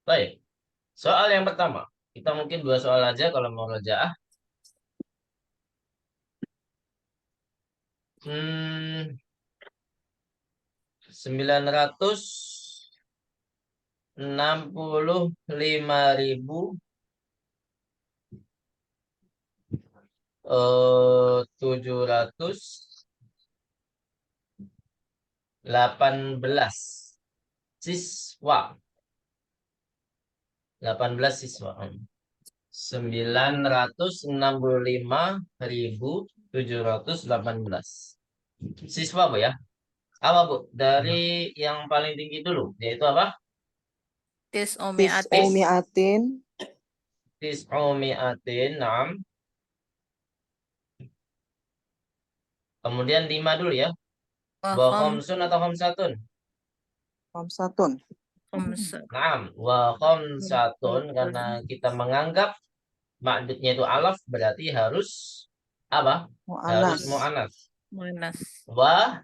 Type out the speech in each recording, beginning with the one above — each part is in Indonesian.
Baik. Soal yang pertama. Kita mungkin dua soal aja kalau mau rojaah. Hmm, 965.718 siswa. 18 siswa. 965.718 siswa, Bu ya. Apa, Bu? Dari yang paling tinggi dulu, yaitu apa? Tis Tis umiatin. umiatin. Tis'umi'atin, naam. Kemudian 5 dulu ya. Wa Wahom khamsun atau khamsatun? Khamsatun. khamsa. Naam. Wa khamsatun. Karena kita menganggap ma'dudnya itu alaf, berarti harus apa? Harus Mu'anas. mu'anas. Manas. Wa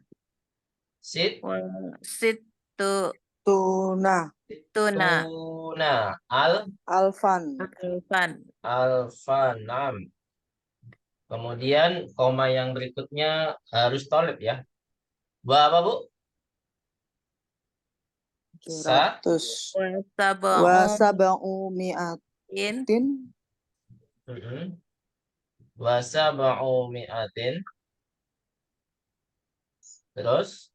sit Wa situ Tuna. tuna. tuna al Alfan. Alfan. alfa. Naam. Kemudian koma yang berikutnya harus tolib ya. Wa apa, Bu? Sa 700. Wa Wa sab'u sab'u mi'atin. in. Wa sab'u mi'atin. Terus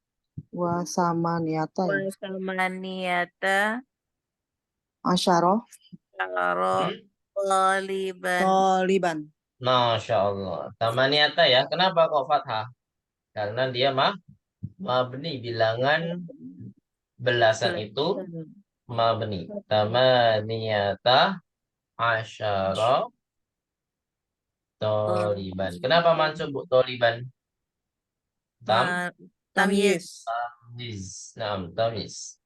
Wa samaniyata Wa ya. samaniyata Asyarah. syaro taliban. Toliban. Masya Allah. Tamaniata ya. Kenapa kok fathah? Karena dia mabni. Bilangan belasan itu mabni. Tamaniyata asyara toliban. Kenapa mansub, Bu, toliban? Tamyiz. Tamiz. Naam, tamiz.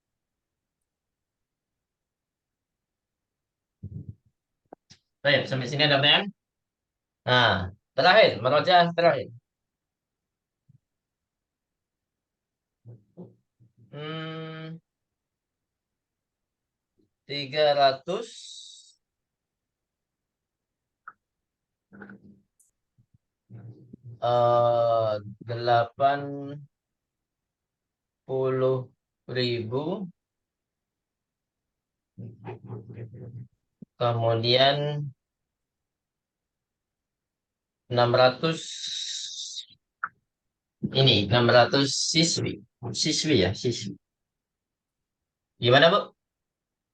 Baik, sampai sini ada pertanyaan? Nah, terakhir, merojaah terakhir. Hmm, 300 delapan puluh ribu, kemudian 600 siswi. Siswi ya, siswi. Gimana, Bu?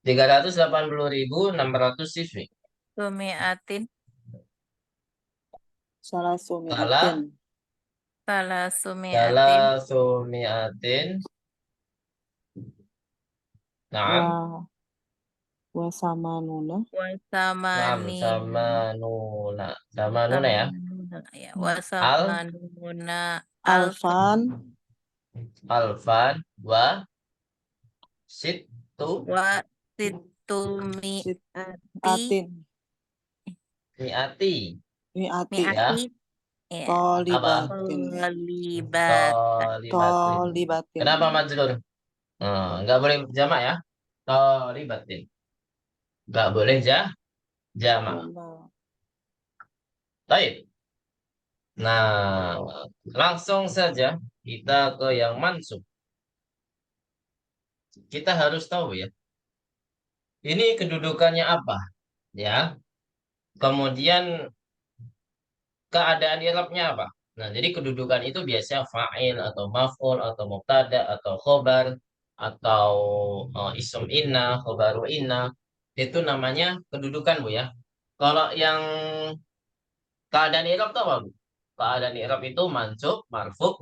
380.600 siswi. Sumiatin. Salah Salah sumiatin. Salah sumiatin. salah sumiatin. Naam. Wa samanuna. Wa Naam, samani. sama nuna. Sama nuna ya. Ya. Wa Al samanuna Alfan. alfan wa situ wa situmiati. Atin. miati Mi'ati. ya. Miati. Ya. Tolibatin. Tolibat. Tolibatin. Tolibatin. Kenapa majrur? Nggak boleh jamak ya. Tolibatin. Nggak boleh jamak. Baik. Nah, langsung saja kita ke yang mansub. Kita harus tahu ya. Ini kedudukannya apa? Ya. Kemudian keadaan i'rabnya apa? Nah, jadi kedudukan itu biasanya fa'il atau maf'ul atau mubtada atau khobar atau ism inna, khobaru inna. Itu namanya kedudukan, Bu ya. Kalau yang keadaan i'rab itu apa, Bu? Keadaan i'rab itu mansub, marfu',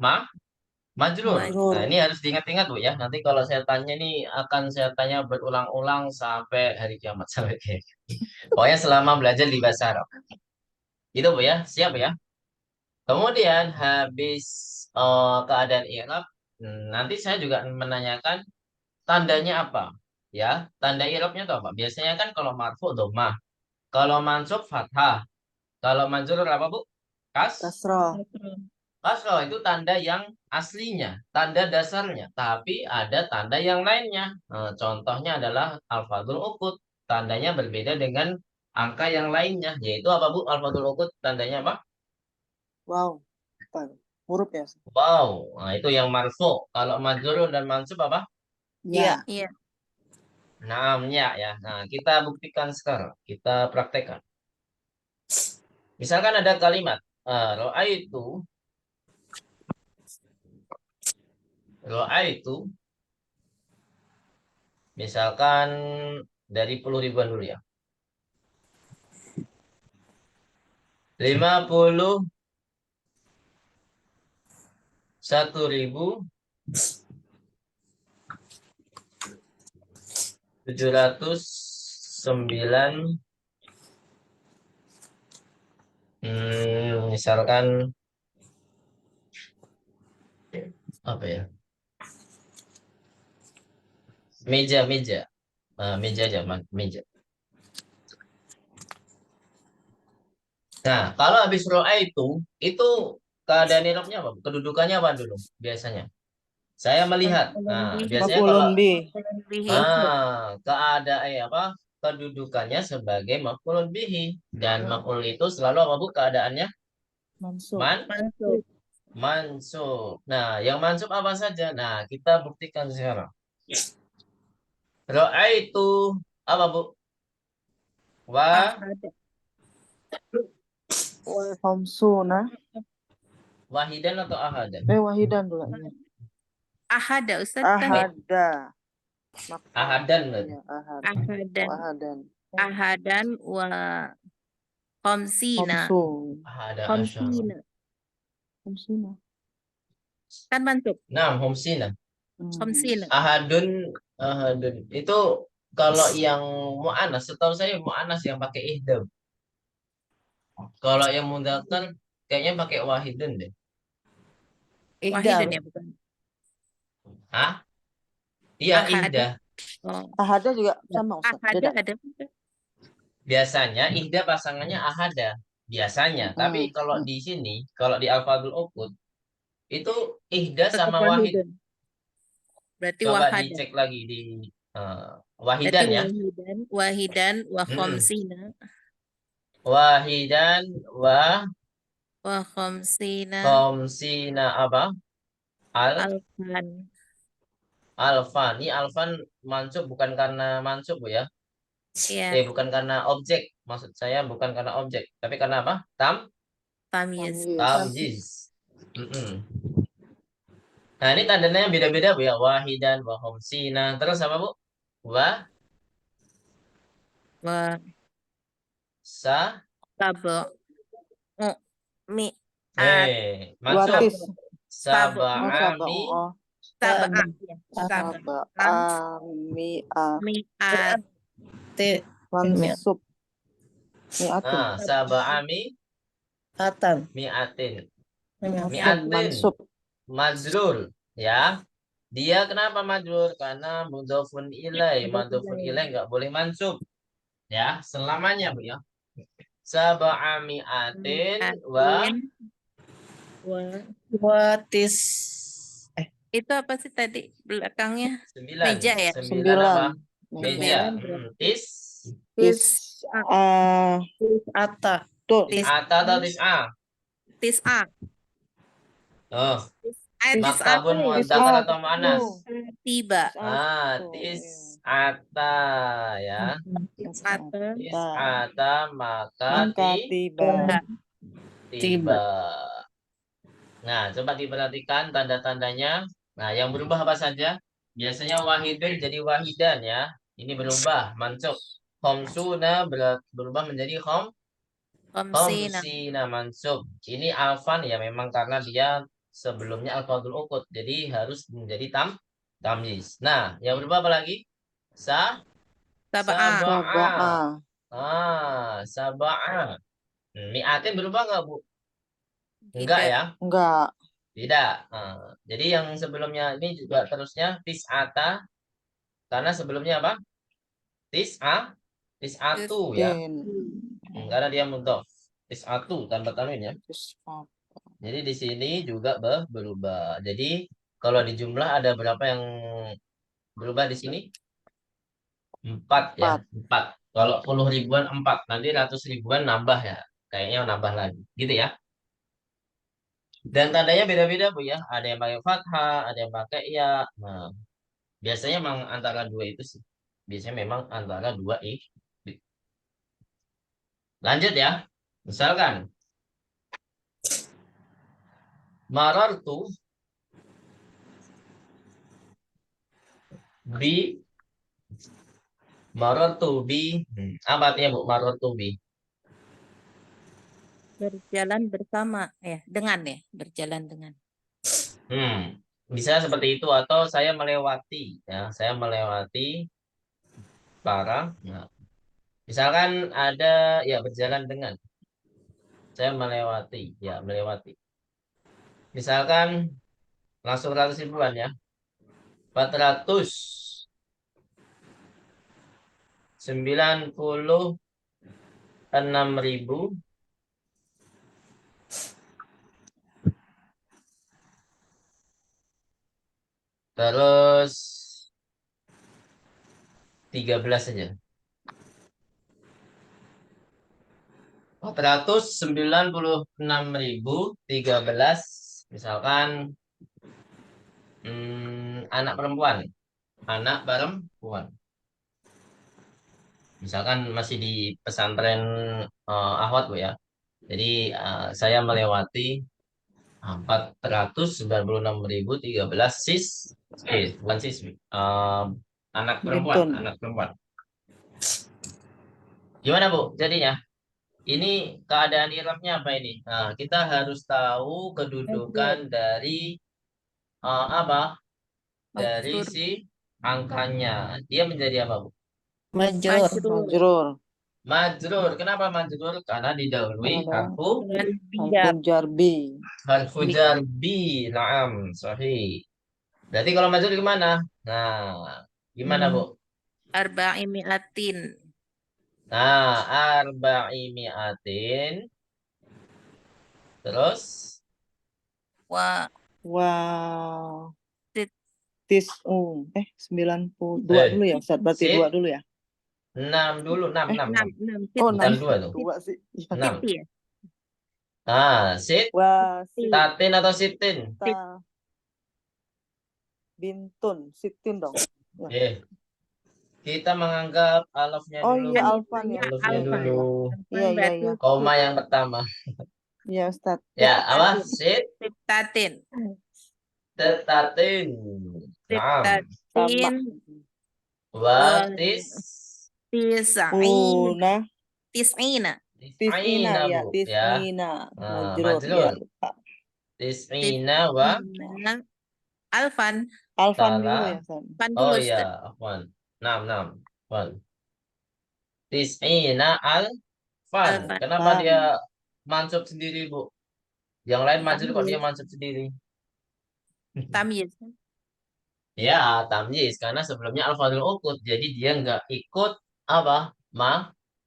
majrur. Majrur. Nah, ini harus diingat-ingat, Bu ya. Nanti kalau saya tanya ini akan saya tanya berulang-ulang sampai hari kiamat sampai kayak gitu. Pokoknya selama belajar di bahasa Arab. Itu, Bu ya. Siap ya. Kemudian habis keadaan i'rab, nanti saya juga menanyakan tandanya apa. Ya, tanda i'rabnya itu apa? Biasanya kan kalau marfu dhammah, kalau mansub fathah, kalau majrur apa, Bu? Kasroh. Aslo itu tanda yang aslinya, tanda dasarnya. Tapi ada tanda yang lainnya. Contohnya adalah alfadul uqud. Tandanya berbeda dengan angka yang lainnya. Yaitu apa, Bu? Alfadul uqud tandanya apa? Wow. Apa? Huruf ya? Wow. Nah, itu yang marfu. Kalau majrur dan mansub apa? Ya. Iya. Namanya ya. Nah, kita buktikan sekarang. Kita praktekkan. Misalkan ada kalimat ro'aitu misalkan dari 10 ribuan dulu ya. 51.709 misalkan apa ya? Meja. Meja aja, meja. Nah, kalau habis ro'a itu keadaan irobnya apa? Kedudukannya apa dulu biasanya? Saya melihat. Nah, biasanya kalau Maf'ulun bih. keadaan apa? Kedudukannya sebagai maf'ulun bihi dan maf'ul itu selalu apa, Bu? Keadaannya Mansub. Mansub. mansub. Nah, yang mansub apa saja? Nah, kita buktikan sekarang. Ro'a itu apa, Bu? Ahada. Khamsuna. Wahidan atau ahadan? Wahidan dulu. Iya. Ahada, Ustaz. Kan ya? Ahada. Ahadan berarti. Ya, ahad. Ahadan. Ahadan. Ahadan wa khamsina. Khamsun. Ahada asyara. Khamsina. Khamsuna. Kan mansub. Nah, homsina. Khamsina. Ahadun itu kalau yang mu'anas, setahu saya mu'anas yang pakai ihdam. Kalau yang mudzakkar kayaknya pakai wahidun deh. Wahidan ya, bukan? Hah? Iya, Ahada. ihdah. Oh. Ahada juga sama Ustaz. Ahada Beda. ada. Biasanya ihdah pasangannya ahada. Biasanya. Tapi kalau di sini, kalau di Alfadul Uqud itu ihdah Tetap sama wahid. wahidan. Berarti Coba wahada. dicek lagi di Berarti wahidan ya. wahidan wa khamsina. Wahidan wa Wa khamsina khamsina apa? alfan. Alfan. Ini alfan mansub bukan karena mansub, Bu ya. Iya, Bukan karena objek. Maksud saya bukan karena objek, tapi karena apa? tamyiz. Tamyiz. Nah, ini tandanya beda-beda, Bu ya. Wahidan, wa khamsina. Terus apa, Bu? Wa Wa sa sabo. Mi at mansub. Watis. Sab'ami sab'a. Mi'ah. Mi'at. Mansub. Mi'atun. sab'ami mi'atin. Mi'atin. Mansub. Majrur, ya. Dia kenapa majrur? Karena mudhofun ilai. Mudhofun ilai nggak boleh mansub. Ya, selamanya, Bu ya. Sab'ami atin wa Watis. Itu apa sih tadi belakangnya? 9. Meja ya? 9 apa? Meja. Tis Ata. Tuh. Ata atau tis'a? tis'a. Oh, Tis'a maktabun muadzakar atau mu'anas? tiba. Tis'ata ya. Tis'ata Tis'ata maka tiba. tiba. Nah, coba diperhatikan tanda-tandanya. Nah, yang berubah apa saja? Biasanya wahidun jadi wahidan ya. Ini berubah, mansub. Khamsuna berubah menjadi khamsina. khamsina mansub. Ini alfan ya memang karena dia sebelumnya alfadul uqud. Jadi harus menjadi tamyiz. Nah, yang berubah apa lagi? Sab'a. Sab'a. Mi'atin berubah nggak, Bu? Enggak Tidak. ya? Enggak. Tidak. Jadi yang sebelumnya ini juga terusnya tis'ata. Karena sebelumnya apa? Tis'atu ya. Karena dia mudhof. Tis'atu tanpa tanwin ya. Jadi di sini juga berubah. Jadi kalau di jumlah ada berapa yang berubah di sini? 4 ya, 4. 4. Kalau puluh ribuan 4, nanti ratus ribuan nambah ya. Kayaknya nambah lagi, gitu ya. Dan tandanya beda-beda Bu ya. Ada yang pakai fathah, ada yang pakai ya. Nah, biasanya memang antara dua itu sih. Biasanya memang antara dua itu. Lanjut ya. Misalkan marartu bi apa artinya Bu? Marartu bi. Berjalan bersama berjalan dengan. Bisa seperti itu atau saya melewati ya. Saya melewati barang. Nah, misalkan ada ya berjalan dengan. Saya melewati, ya melewati. Misalkan langsung ratus ribuan ya. 496.000 terus 13 saja. 496.013 misalkan anak perempuan. Anak perempuan. Misalkan masih di pesantren Ahwat Bu ya. Jadi saya melewati 496.013 bukan anak perempuan, Bintun. anak perempuan. Gimana Bu? Jadinya ini keadaan i'rabnya apa ini? Nah, kita harus tahu kedudukan dari apa? Dari Majrur. si angkanya. Dia menjadi apa Bu? Majrur. Majrur. Majrur. Kenapa majrur? Karena didahului Ada Dengan harfun jarbi. harfu jarbi. Naam, sahih. Berarti kalau majrur gimana? Nah, gimana Bu? arba'imiatin. Nah, arba'imiatin. Terus Wa Wow. tit 92 eh, dulu ya Ustaz. Berarti sit 6 dulu ya. 6 dulu, 6, 6, 6. 6 Oh, Bukan 6. 2 tuh. 2 sih. 6. ya. Sit, Wasit tatin atau sitin? ta bintun. Sitin dong. Ya. Kita menganggap alafnya Oh dulu. iya, Bu. alfan ya. Alafnya Iya, iya, dulu. Iya, iya, iya. Koma yang pertama. Iya, Ustaz. Ya, apa? Sit, Tatin. tatin. Naam. Sama. Tatin. Watis. Tis'in. Una. Tis'ina. Tis'ina ya. Bu. Ya. Tis'ina. Nah, Majrur. Ya, majrur. lupa. Tis'ina wa Tis'ina. Alfan. Alfan dulu salah. ya, Ustaz. Alfan Oh dulu, iya, Ustaz. afwan. 6, 6. Afwan. Tis'ina alfan. Alfan. Kenapa dia mansub sendiri, Bu? Yang lain majrur kok dia Tamyiz. mansub sendiri? Tamyiz. Ya, tamyiz karena sebelumnya al-fadhil uqud. Jadi dia nggak ikut apa?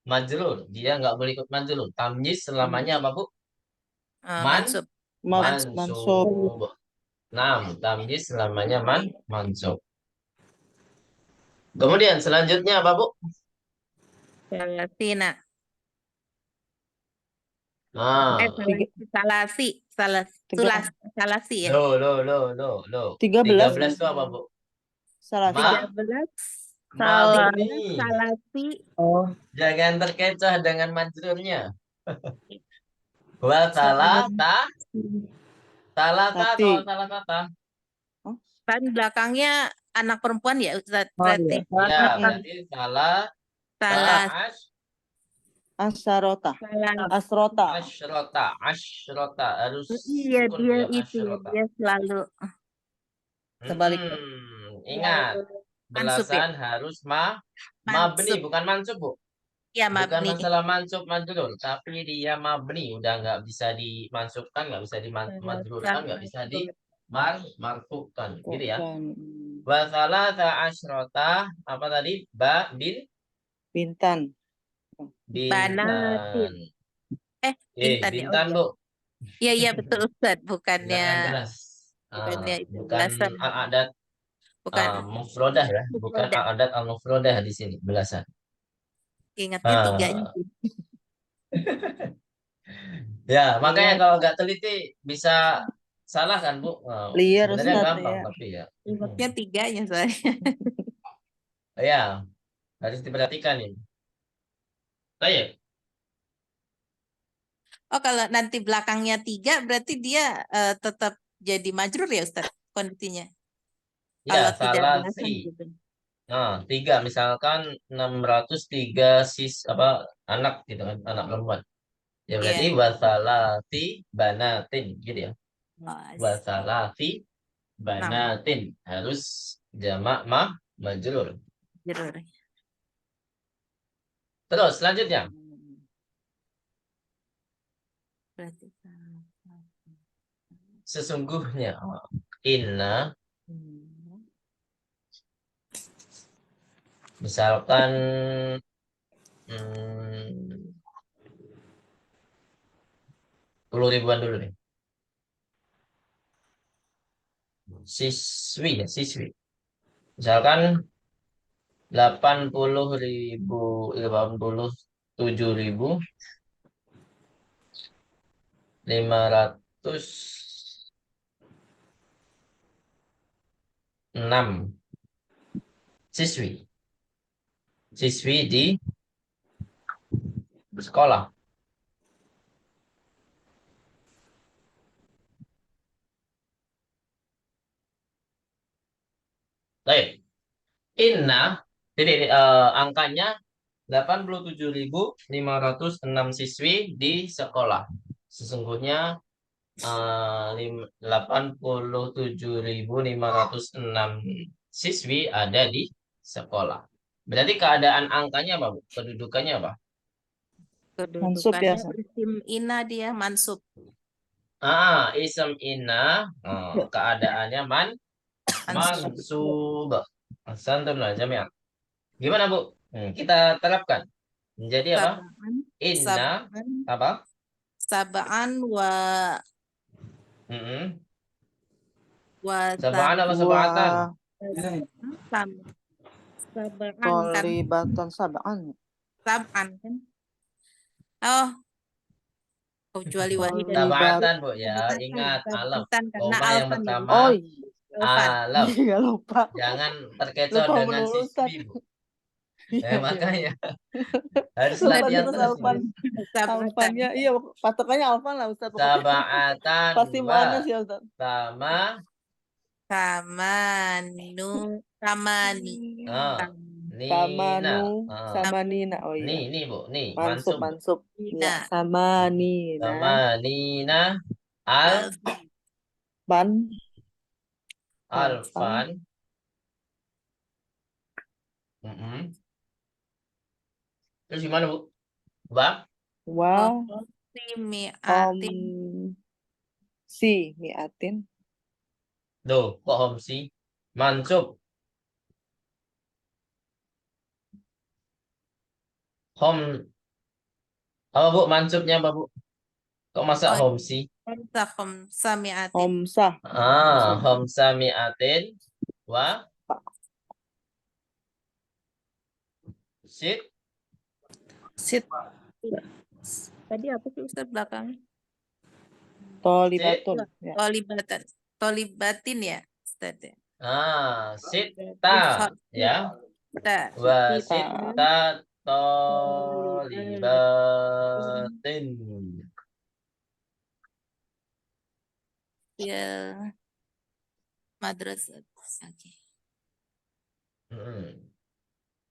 Majrur. Dia nggak boleh ikut majrur. Tamyiz selamanya apa, Bu? Mansub. Mansub. Mansub. Nah, tamyiz selamanya mansub. Kemudian selanjutnya apa, Bu? Salatina. Nah, Salasi. Salasi ya. lo. 13 13 itu apa, Bu? Salah. Ma? 13. Mabni. Salasi. Jangan terkecoh dengan majrurnya. Wa salata. Salata Tati. atau salah kata? Kan belakangnya anak perempuan ya Ustaz. Berarti. Ya, berarti salah Salah. Asarota. Salah. Asrota. asyrota harus Iya sukun dia ya, itu asyrota. dia selalu Kebalik. Ingat, mansub ya. belasan harus mabni, Mansub. bukan mansub, Bu. Ya Bukan mabni. masalah mansub majrur, tapi dia mabni, udah nggak bisa dimansubkan, nggak bisa dimajrurkan, nggak bisa marfukan, gitu ya. Wa salata asyrota apa tadi? Bintan. Bintan. Banatin. Bintan ya. Bintan, Bu. Iya betul Ustaz, bukannya Bilangan keras. bukannya itu Bukan belasan, al-adat bukan mufrodah ya, bukan mufrodah. al-adat al-mufrodah di sini, belasan. Ingatnya tiganya Ah, sih. ya, makanya Liar, kalau nggak teliti bisa salah kan, Bu? liar Sebenarnya Ustaz gampang, ya. tapi ya. Ingatnya tiganya soalnya. Ya, harus diperhatikan ini. Baik. Oh kalau nanti belakangnya tiga berarti dia tetap jadi majrur ya Ustaz kondisinya. Ya, Kalau tidak salah belasan si. gitu. Nah, tiga misalkan 603 apa anak gitu kan, anak perempuan. Ya berarti Iya. wasalati banatin gitu ya. Oh, Wasalati 6 banatin harus jamak majrur. majrur. Terus selanjutnya Berarti sesungguhnya inna misalkan hmm, 10 ribuan dulu nih. Siswi ya, siswi. Misalkan 87.506 siswi. Siswi di sekolah. Baik. Inna, jadi angkanya 87.506 siswi di sekolah. Sesungguhnya 87.506 siswi ada di sekolah. Berarti keadaan angkanya apa, Bu? Kedudukannya apa? Mansub ya, kedudukannya Ustaz. isim ina dia mansub. Isem inna, keadaannya Mansub. mansub. Santum lah jami'an. Gimana, Bu? Kita terapkan. Menjadi apa? Sabaan, Inna, sabaan, apa? sabaan Mm-mm. wa Sabaan apa sabatan? Wa sam, sabaan kan, tolibatan sab'an. sabaan kan. Oh, kecuali wahidan. Tolibat. Sabatan, Bu ya. Ingat alaf. Sabatan karena Koma yang alfan ya. pertama Oh iya, Alfan. alaf. iya lupa. Jangan terkecoh Lupa dengan melulu Ustaz. siswi, Bu. Iya, iya. Makanya harus Lupa latihan terus terus Alfan. ini. Sabatan. Alfannya, iya patokannya Alfan lah Ustaz. Pokoknya Sabatan pasti wa muannas ya Ustaz. sama Samanu, samani. ah, Nina. Samanu, Ah, sama Nina. Oh iya. nih Bu, nih Mansub, mansub Bu. mansub. Iya, Ina. sama Nina. Sama Nina al Alfan. Ban, Alfan. alfan. Mm-mm. Terus gimana, Bu? Bab Wa, Simiatin. si, miatin. Duh, kok homsi? Mansub. Hom apa, Bu? Mansubnya apa, Bu? Kok masa Oh, homsi? Entahum samiatin. Homsah. Homsa mi'atin wa sit Sit, Tadi apa sih Ustaz belakangnya? tolibatun. Ya. Tolibatan. Tolibatin ya Ustaz ya. Sita ya. Kita. Wasita tolibatin. Ya, madrasah. Oke.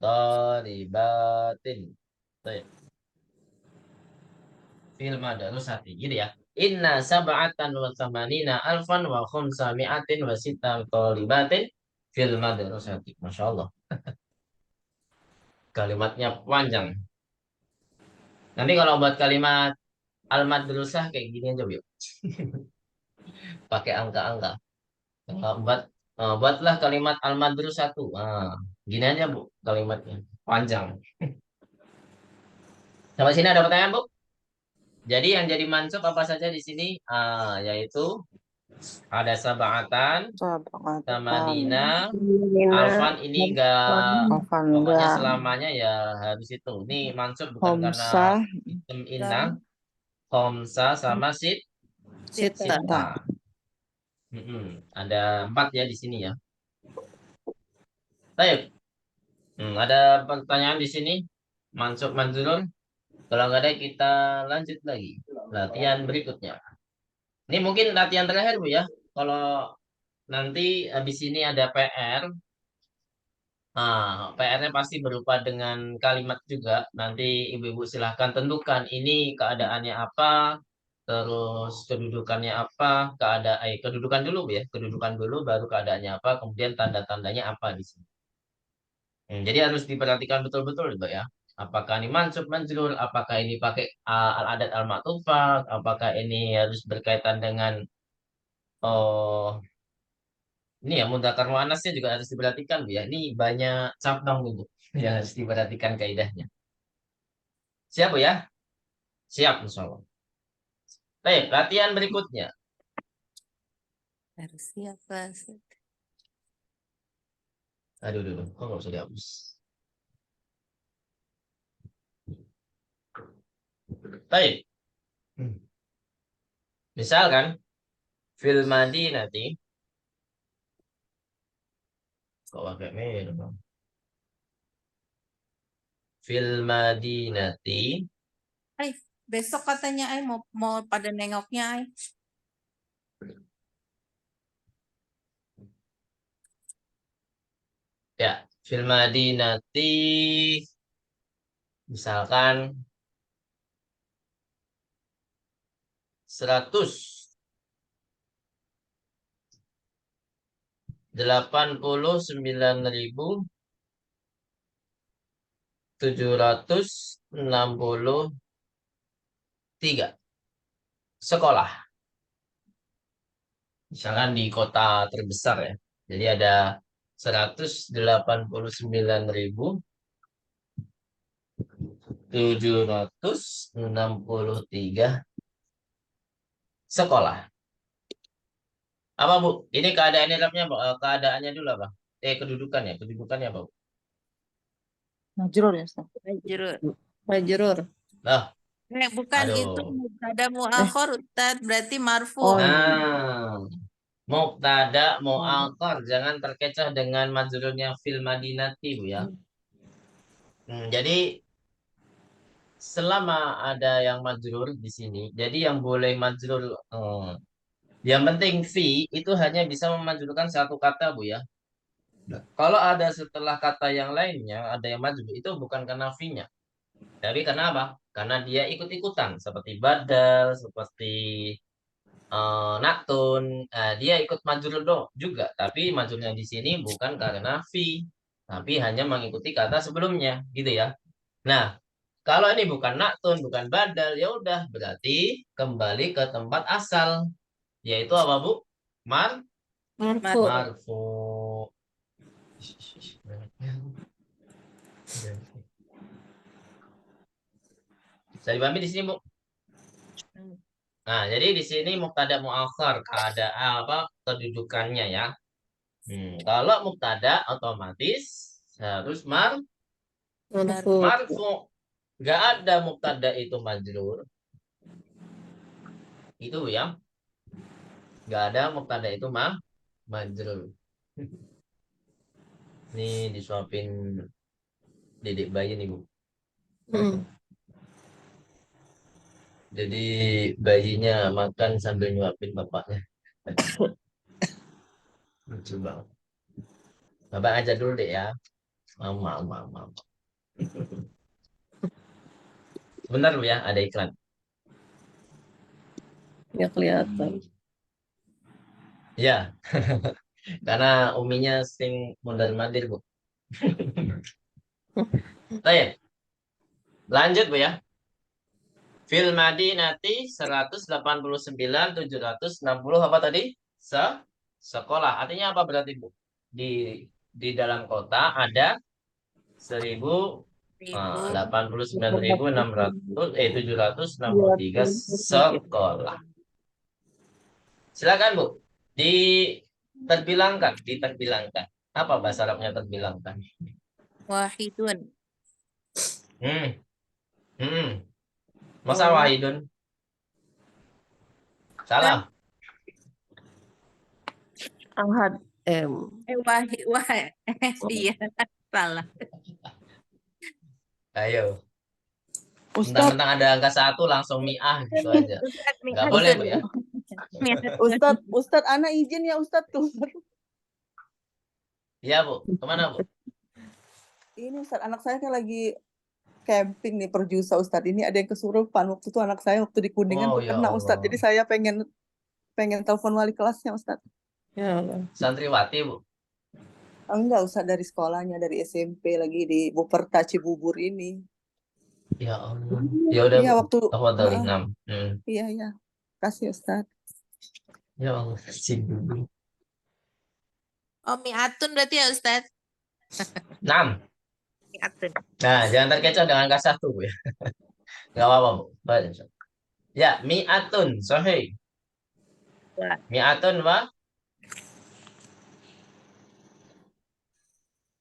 Tolibatin. Baik. Film madrasati gitu ya. Inna sab'atan wa thamanina alfan wa khumsa mi'atin wa sita tolibatin fil madrasati. Masya Allah. Kalimatnya panjang. Nanti kalau buat kalimat al-madrasah kayak gini aja, yuk. Pakai angka-angka. Buatlah kalimat al-madrasah satu. Gini aja, Bu, kalimatnya. Panjang. Sampai sini ada pertanyaan, Bu? Jadi yang jadi mansub apa saja di sini? Yaitu ada sab'atan, sama Sab'atan. Dina, Dina. Alfan ini enggak, Alfan pokoknya enggak. selamanya ya harus itu. Ini mansub bukan karena Homsah. item Dan inna, Khomsa sama Sita. Sita. Sita. Ada 4 ya di sini ya. Baik. Ada pertanyaan di sini. Mansub manzurun. Kalau nggak ada kita lanjut lagi. Latihan berikutnya. Ini mungkin latihan terakhir Bu ya. Kalau nanti habis ini ada PR. PR-nya pasti berupa dengan kalimat juga. Nanti ibu-ibu silahkan tentukan ini keadaannya apa, terus kedudukannya apa, kedudukan dulu Bu ya. Kedudukan dulu baru keadaannya apa, kemudian tanda-tandanya apa di sini. Jadi harus diperhatikan betul-betul Mbak ya. Apakah ini mansub manjrur, apakah ini pakai al-adat al-ma'tufah, apakah ini harus berkaitan dengan oh ini ya mudzakkar muannasnya juga harus diperhatikan Bu ya. Ini banyak cabang Bu yang harus diperhatikan kaidahnya. Siap Bu ya? Siap insyaallah. Baik, latihan berikutnya. Harus siapa? Aduh, kok nggak usah dihapus? Baik. Misalkan fil madinati kok pakai merah Bang? Fil madinati Ay, besok katanya ay mau pada nengoknya ay. ya, fil madinati misalkan 189.763 sekolah. Misalkan di kota terbesar ya. Jadi ada 189.763 sekolah. Apa Bu? Ini keadaannya keadaannya dulu apa? Kedudukannya. Kedudukannya apa Bu? Majrur ya, Ustaz. Majrur. Majrur. Nah, Bukan itu aduh. mubtada muakhir Ustaz, berarti marfu. Oh, Nah, mubtada Oh. mu'akhar jangan terkecoh dengan majrurnya fil madinati Bu ya. Jadi selama ada yang majrur di sini, jadi yang boleh majrur yang penting fi itu hanya bisa memajrurkan satu kata Bu ya. Kalau ada setelah kata yang lainnya ada yang majrur itu bukan karena fi-nya. Tapi karena apa? Karena dia ikut-ikutan seperti badal, seperti naktun, dia ikut majrur juga, tapi majrurnya di sini bukan karena fi, tapi hanya mengikuti kata sebelumnya, gitu ya. Nah, kalau ini bukan naktun, bukan badal, ya udah berarti kembali ke tempat asal, yaitu apa Bu? Marfu. Marfu. Bisa dipahami di sini Bu? Nah, jadi di sini mubtada muakhar ada apa kedudukannya ya. Kalau mubtada otomatis harus Marfu. marfu. Nggak ada mubtada itu majrur. Itu ya. Nggak ada mubtada itu majrur. Ini disuapin dedek bayi nih, Bu. Hmm. Jadi bayinya makan sambil nyuapin bapaknya. Lucu banget. Bapak aja dulu deh ya. Mama. Sebentar Bu ya, ada iklan. Ya kelihatan. Ya, karena uminya sering mondar-mandir Bu. Baik, lanjut Bu ya. Fil Madinati 189.760 apa tadi? Sekolah. Artinya apa berarti Bu? Di dalam kota ada 1.000 763 sekolah. Silakan Bu. Diterbilangkan. Apa bahasa Arabnya terbilangkan? Wahidun. Hmm. Hmm. Masa wahidun? Salah. Ahad. Iya, salah. Ayo. Ustadz, Mentang-mentang ada angka 1 langsung mi'ah gitu aja. Nggak boleh Bu ya. Ustadz, Ana izin ya Ustadz keluar. Iya Bu. Kemana Bu? Ini Ustadz, anak saya kan lagi camping nih Perjusa Ustadz. Ini ada yang kesurupan. Waktu itu anak saya waktu di Kuningan Oh tuh ya kena Ustadz. Jadi Allah. saya pengen telepon wali kelasnya Ustadz. Ya Allah. Santriwati Bu. Enggak Ustadz, dari sekolahnya, dari SMP lagi di Buperta Cibubur ini. Ya Allah. Ya udah Iya Bu. waktu, Tafadhali. Nam. iya. Kasih Ustadz. Ya Allah. Sibuk. Oh, mi'atun berarti ya Ustadz? 6. Mi'atun. Nah, jangan terkecoh dengan angka 1 Bu ya. Nggak apa-apa Bu. Baik. Ya, mi'atun. Sahih. Dua. Mi'atun wa.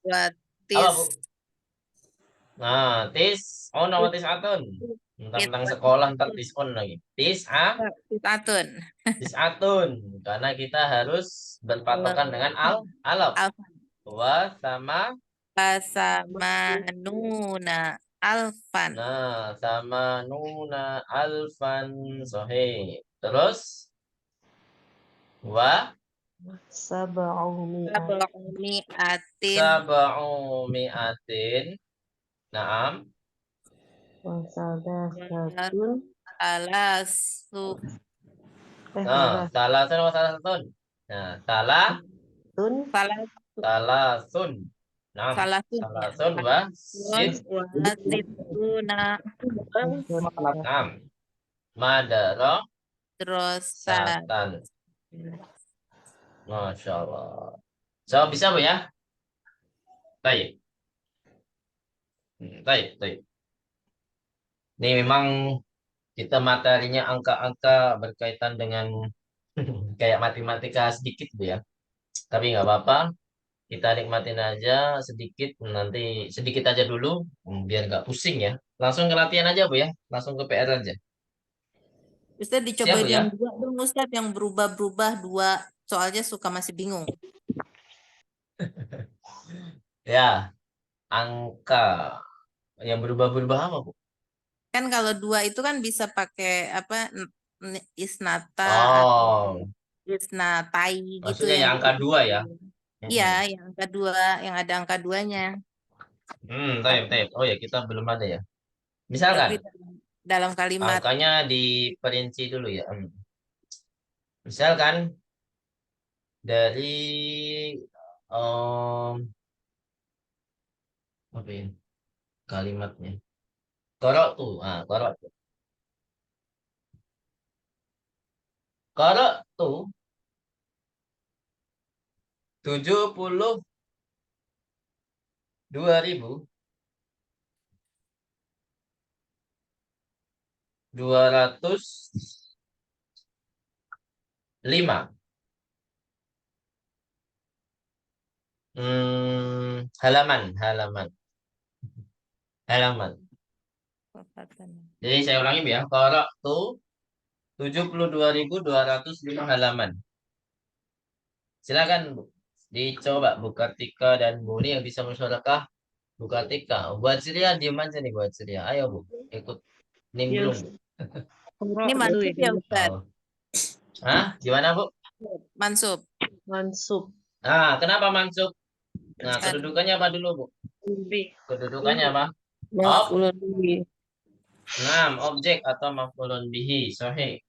Dua Apa Bu? tis. Nah, wa tis'atun. Tentang sekolah ntar diskon lagi. Tis'atun. Tis'atun. Karena kita harus berpatokan dengan alaf. Alfan. Wa sama. Samanuna alfan. Nah, sama nuna alfan. Sahih. Terus. Wa. Sab'u Mi'atin. Sab'u mi'atin. Naam. wa salasatun. Alasu. Nah, salasun wa salasatun. Nah, salasun. Naam. Salasun ya. Salasun wa Terus wasituna Naam. Madara terus satan. Masya Allah. So, bisa Bu ya? Baik. Baik. Ini memang kita materinya angka-angka berkaitan dengan kayak matematika sedikit Bu ya. Tapi nggak apa-apa. Kita nikmatin aja sedikit. Nanti sedikit aja dulu. Biar nggak pusing ya. Langsung ke latihan aja Bu ya. Langsung ke PR aja. Ustaz Siap dicobain Bu ya? yang dua dong Ustaz, yang berubah-berubah dua, soalnya suka masih bingung. Ya, angka yang berubah-berubah apa Bu? Kan kalau dua itu kan bisa pakai apa, isnata atau Oh, isnatai gitu maksudnya yang yang angka 2 ya? Iya, yang angka dua, yang ada angka duanya. Taib. Oh ya, kita belum ada ya. Tapi Misalkan, dalam kalimat angkanya diperinci dulu ya. Misalkan, dari em, apa ya, kalimatnya. Korok tuh. Korok tuh. Korok tuh 72.205. Halaman. Jadi saya ulangi ya. Korok tuh 72.205 halaman. Silakan Bu. Dicoba Bu Kartika dan Bu Uni yang bisa musyarakah. Bu Kartika. Buat Celia diem aja nih buat Celia. Ayo Bu, ikut nimbrung. ini mansub ya Ustaz. Oh. Hah? Gimana Bu? Mansub. Nah, kenapa mansub? Nah, kedudukannya apa dulu Bu? Kedudukannya apa? Maf'ulun bihi. Nah, objek atau maf'ulun bihi. Sahih.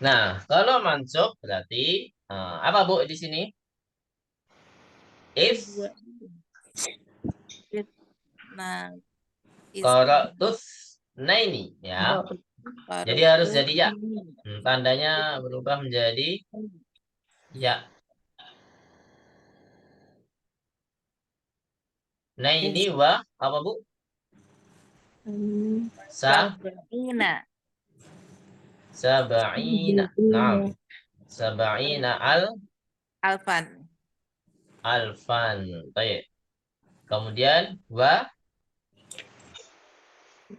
Nah, kalau mansub berarti apa Bu di sini? If Nah, qara'tus naini ya. Jadi harus jadi ya. Tandanya berubah menjadi ya. Naini wa apa Bu? Sa Sab'ina. sab'ina. Naam. Sab'ina Alfan. alfan. Baik. Kemudian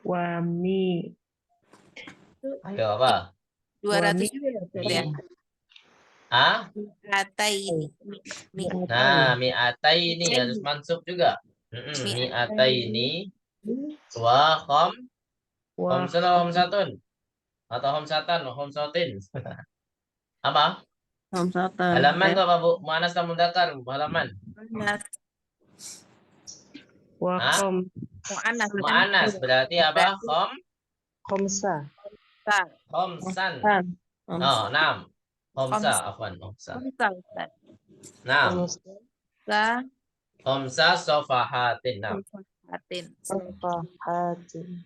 Wami. ayo apa? 200 Wami. juga ya Ustaz ya. Ah? Mi'ataini. Nah, mi'ataini Mi'ataini. harus mansub juga. Mi'ataini wa Wa khamsun wa khamsatun atau khamsatan wa khamsatin. Apa? khamsatan. Halaman itu apa, Bu? Muannas atau mudzakkar, Bu? Halaman. Mu'annas. Wa Hah? Mu'annas kan? Muannas berarti apa? Berarti khamsa. Khamsan. Khamsan. Oh, 6. Khamsa, Khamsa. afwan, khamsa. Khamsa Ustaz. 6. Khamsa. Khamsa sofahatin. 6. Khamsatin. Safahatin.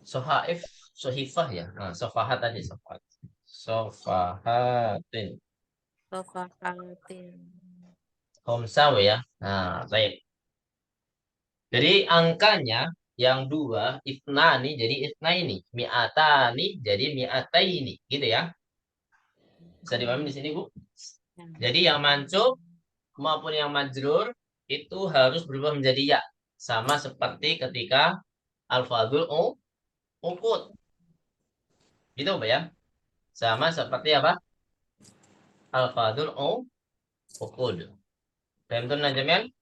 Sohaif, sohifah ya. Nah, sofahat tadi, sofahat. Sofahatin. Sofahatin. Khamsa ya. Nah, baik. Jadi angkanya yang 2, itnani jadi itnaini, mi'atani jadi mi'ataini, gitu ya. Bisa dipahami di sini, Bu? Jadi yang mansub maupun yang majrur itu harus berubah menjadi ya. Sama seperti ketika al-fadhul uqud. Gitu, Mbak ya. Sama seperti apa? Al-fadhul uqud. Paham tuh Najamian?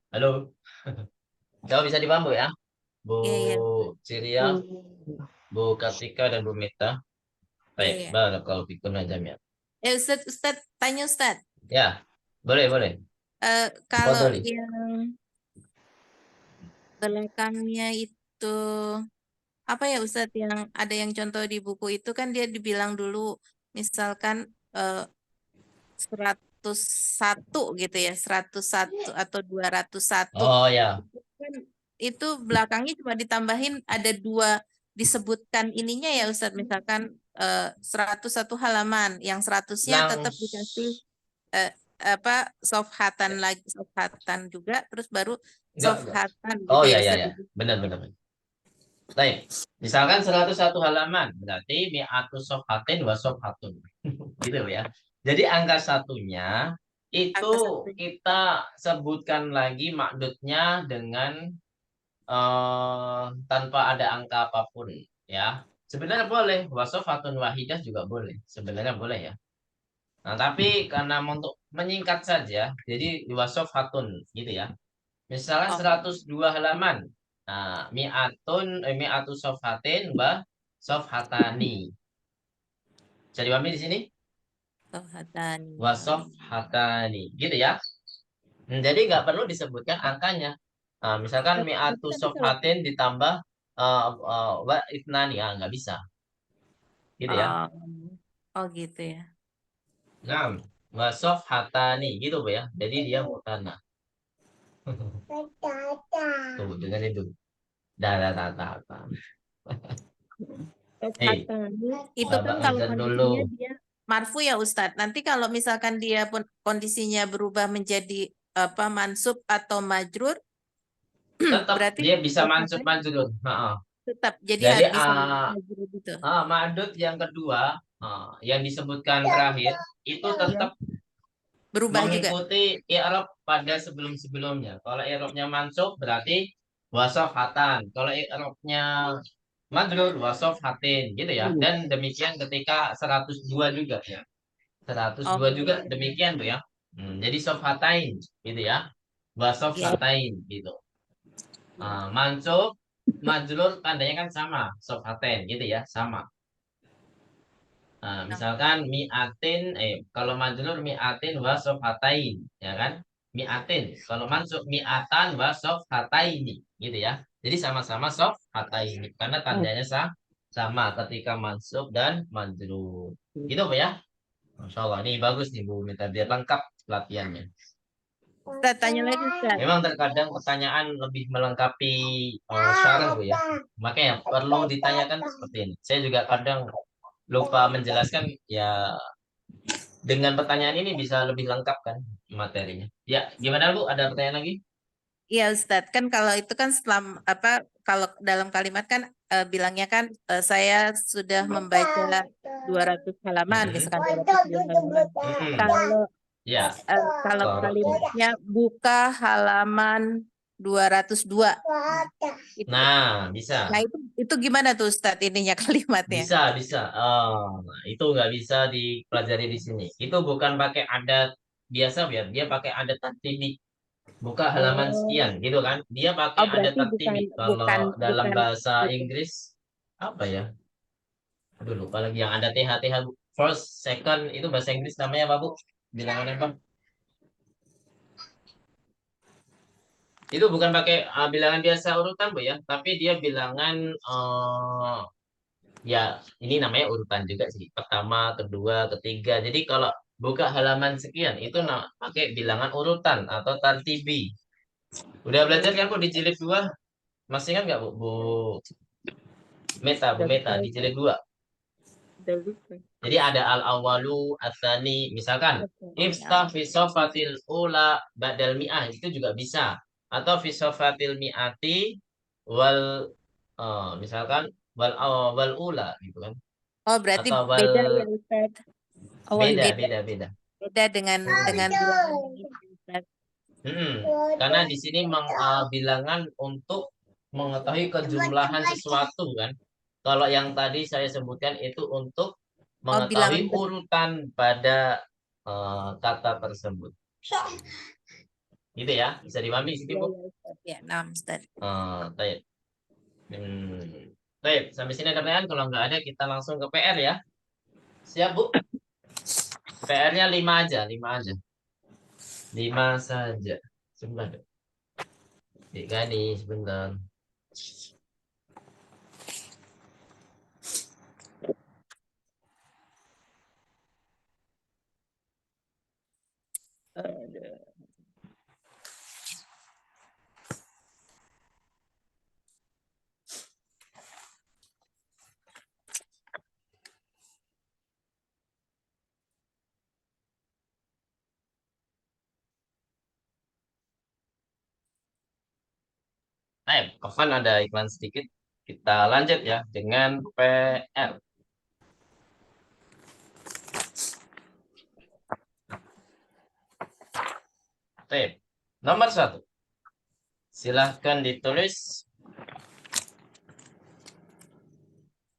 Halo. Kalau bisa dipaham, Bu ya? Bu Iya, iya. Ciria, Bu Kartika dan Bu Mita. Baik, Iya. barakallahu fikum Najamian. Ustaz, tanya Ustaz. Ya, boleh. Kalau Tafadholi. yang belakangnya itu apa ya Ustadz, yang ada yang contoh di buku itu kan dia dibilang dulu misalkan 101 gitu ya, 101 atau 201. Oh ya. Kan itu belakangnya cuma ditambahin ada 2 disebutkan ininya ya Ustadz, misalkan 101 halaman, yang 100-nya tetap dikasih sofhatan lagi, sofhatan juga, terus baru Enggak. sofhatan Oh gitu ya ya. Ustadz. Benar. Baik. Misalkan 101 halaman, berarti mi'atu sofhatin wa sofhatun. Gitu ya. Jadi angka satunya itu Angka satunya. kita sebutkan lagi makdudnya dengan tanpa ada angka apapun ya. Sebenarnya boleh, wa sofhatun wahidah juga boleh. Sebenarnya boleh ya. Nah, tapi karena untuk menyingkat saja, jadi wa sofhatun gitu ya. Misalkan 102 halaman. Nah, mi'atu sofhatin wa sofhatani. Bisa dipahami di sini? Sofhatan. Wa sofhatani. Gitu ya. Jadi nggak perlu disebutkan angkanya. Nah, misalkan mi'atu sofhatin ditambah wa itnani. Nggak bisa. Gitu ya. Oh gitu ya. Nah, wa sofhatani. Gitu, Bu ya. Jadi dia mutana. Tuh, dengerin dulu. Tata. Itu kan Babak kalau azan kondisinya dulu. dia marfu ya Ustadz. Nanti kalau misalkan dia pun kondisinya berubah menjadi mansub atau majrur, Tetap berarti dia bisa mansub sofhatan majrur. tetap jadi Jadi bisa majrur gitu. ma'dud yang kedua yang disebutkan terakhir itu tetap Berubah juga. mengikuti i'rab pada sebelum-sebelumnya. Kalau i'rabnya mansub berarti wasaf hatan. Kalau i'rabnya majrur wasaf hatin gitu ya. Dan demikian ketika 102 juga ya. 102 juga demikian tuh ya. Jadi sofhatain gitu ya. Wasaf hatain gitu. Mansub, majrur tandanya kan sama, sofhaten gitu ya, sama. Misalkan kalau majrur mi'atin wa sofhatain, ya kan? Mi'atin. Kalau mansub mi'atan wa sofhataini, gitu ya. Jadi sama-sama sofhataini karena tandanya sama ketika mansub dan majrur. Gitu Bu ya? Masya Allah, ini bagus nih Bu, minta biar lengkap latihannya. Ustaz, tanya lagi Ustaz. Memang terkadang pertanyaan lebih melengkapi syarah Bu ya. Makanya perlu ditanyakan seperti ini. Saya juga kadang lupa menjelaskan ya dengan pertanyaan ini bisa lebih lengkap kan materinya. Ya, gimana Bu? Ada pertanyaan lagi? Iya Ustadz, kan kalau itu kan setelah apa kalau dalam kalimat kan bilangnya kan saya sudah membaca 200 halaman, Mm-mm. misalkan 210 halaman. Mm-mm. Kalau Ya, kalau kalau kalimatnya buka halaman 202. Itu, nah bisa. nah itu gimana tuh Ustadz ininya kalimatnya? Bisa. Itu nggak bisa dipelajari di sini. Itu bukan pakai adat biasa, biar dia pakai adat tartibi. Buka halaman Oh, sekian, gitu kan? Dia pakai oh adat berarti bukan tartibi. Kalau bukan dalam bukan bahasa itu. Inggris, apa ya? Aduh, lupa lagi yang ada TH, Bu. First, second, itu bahasa Inggris namanya apa, Bu? Bilangannya apa? Itu bukan pakai bilangan biasa urutan, Bu ya. Tapi dia bilangan, ya, ini namanya urutan juga sih. Pertama, kedua, ketiga. Jadi kalau buka halaman sekian, itu pakai bilangan urutan atau tartibi. Udah belajar kan, Bu, di jilid 2? Masih ingat nggak, Bu Bu Udah Meta, lupa di Ustadz. jilid 2. Udah lupa. Jadi ada al-awalu, asani, misalkan Oke, ya. iftah fi sofatil ula badal mi'ah, itu juga bisa. Atau fi sofatil mi'ati wal misalkan wal ula gitu kan. Oh, berarti Atau beda ya Ustadz. Oh, beda beda. beda dengan bilangan yang itu Ustadz. Hmm, karena di sini bilangan untuk mengetahui kejumlahan sesuatu kan. Kalau yang tadi saya sebutkan itu untuk Oh, mengetahui bilangan urutan pada kata tersebut. Gitu ya, bisa dipahami di sini, ya Bu? ya Ustadz. Ya, nah Ustadz. Baik. Baik, sampai sini ada pertanyaan. Kalau nggak ada, kita langsung ke PR ya. Siap, Bu? PR-nya 5 aja, 5 aja. 5 saja. Sebentar. Dik Gani, sebentar. Kapan ada iklan sedikit. Kita lanjut ya dengan PR. Baik. Nomor 1. Silahkan ditulis.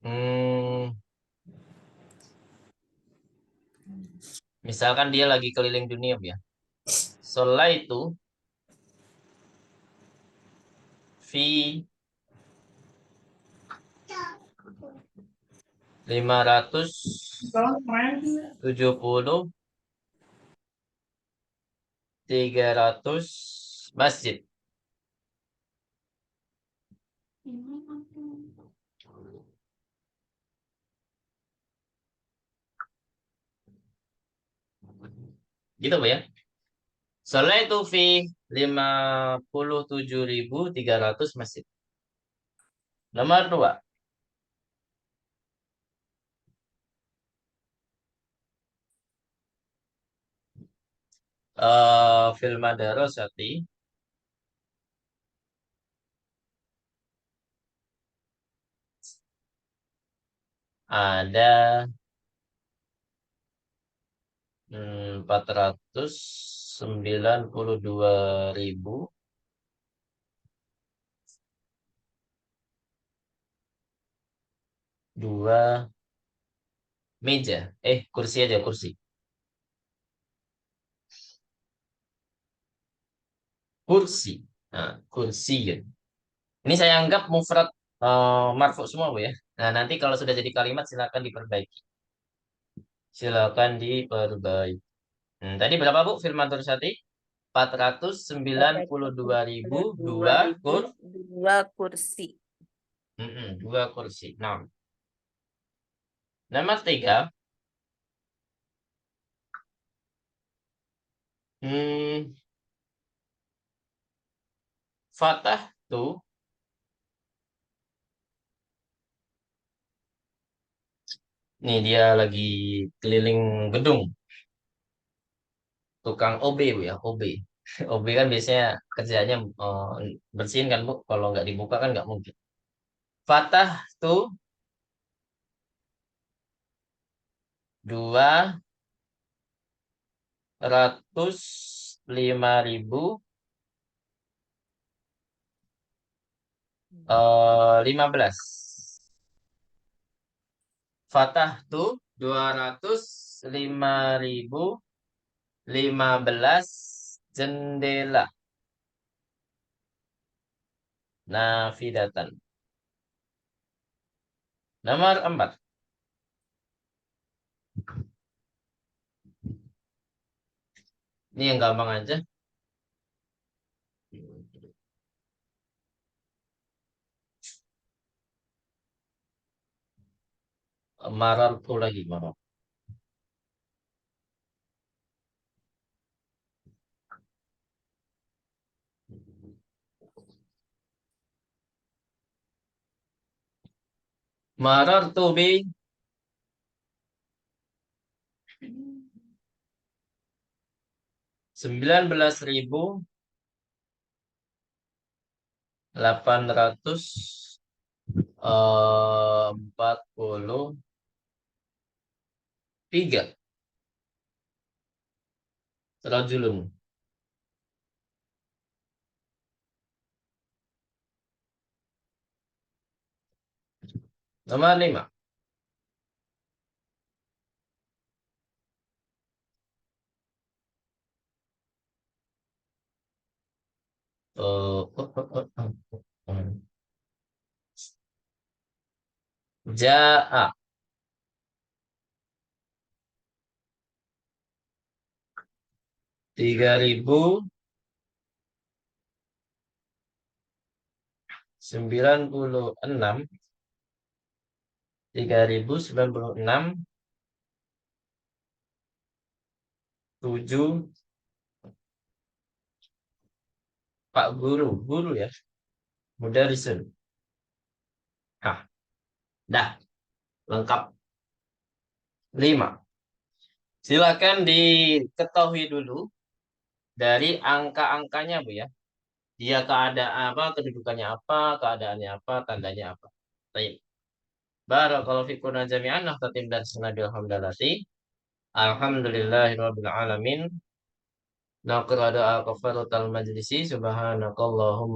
Hmm, misalkan dia lagi keliling dunia ya. Sola itu fi 570 300 masjid. Gitu Bu ya. Sola itu fi 57.300 masjid. Nomor 2. Filma Darosati ada 492 meja. Kursi aja, kursi. Kursi. Nah, kursi ya. Ini saya anggap mufrad marfu semua, Bu ya. Nah, nanti kalau sudah jadi kalimat silakan diperbaiki. Silakan diperbaiki. Tadi berapa, Bu? Firman Tursati? 492.002 Dua kursi. 2 kursi. Nah, nomor 3. Hmm, Fatah tuh. Nih dia lagi keliling gedung. tukang OB Bu ya, OB. OB kan biasanya kerjanya bersihin kan Bu, kalau nggak dibuka kan nggak mungkin. Fatah tuh 205.015. Fatah tuh 205.015 jendela nafidatan. Nomor 4. Ini yang gampang aja. Marar tuh lagi marar. Marar tuh bi 19.843 rajulun. Nomor 5. Ja'a 3.096 7 Pak guru ya, Mudarisun. Dah lengkap 5. Silakan diketahui dulu dari angka-angkanya Bu ya. Dia keadaan apa, kedudukannya apa, keadaannya apa, tandanya apa. Baik. Barakallahu fikum jami'an. Nakhtatim darsana bil hamdalati. Alhamdulillahirabbil alamin. Naqra doa kafaratul majlisi subhanakallahumma